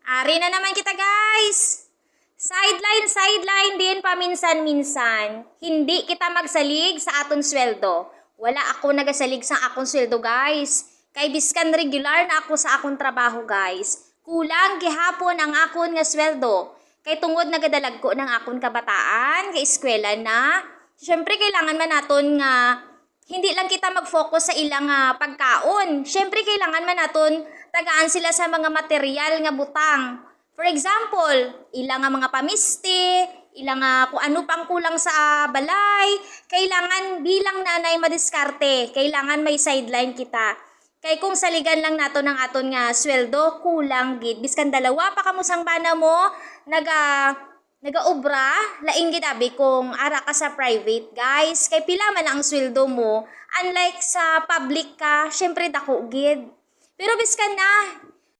Ari na naman kita guys. Sideline din paminsan-minsan. Hindi kita magsalig sa aton sweldo. Wala ako nagasalig sa akong sweldo guys. Kay biskan regular na ako sa akong trabaho guys. Kulang gihapon ang akon nga sweldo. Kay tungod nagadalag ko ng akon kabataan, kay eskwela na. Siyempre kailangan man naton nga hindi lang kita mag-focus sa ilang pagkaon. Siyempre kailangan man naton tagaan sila sa mga material nga butang. For example, ilang mga pamiste, ilang kung ano pang kulang sa balay, kailangan bilang nanay madiskarte, kailangan may sideline kita. Kay kung saligan lang nato ng aton nga sweldo, kulang gid. Biskan dalawa pa kamusang bana mo, nagaobra, laing gitabi kung ara ka sa private, guys. Kay pila man ang sweldo mo, unlike sa public ka, syempre dako gid. Pero biskan na,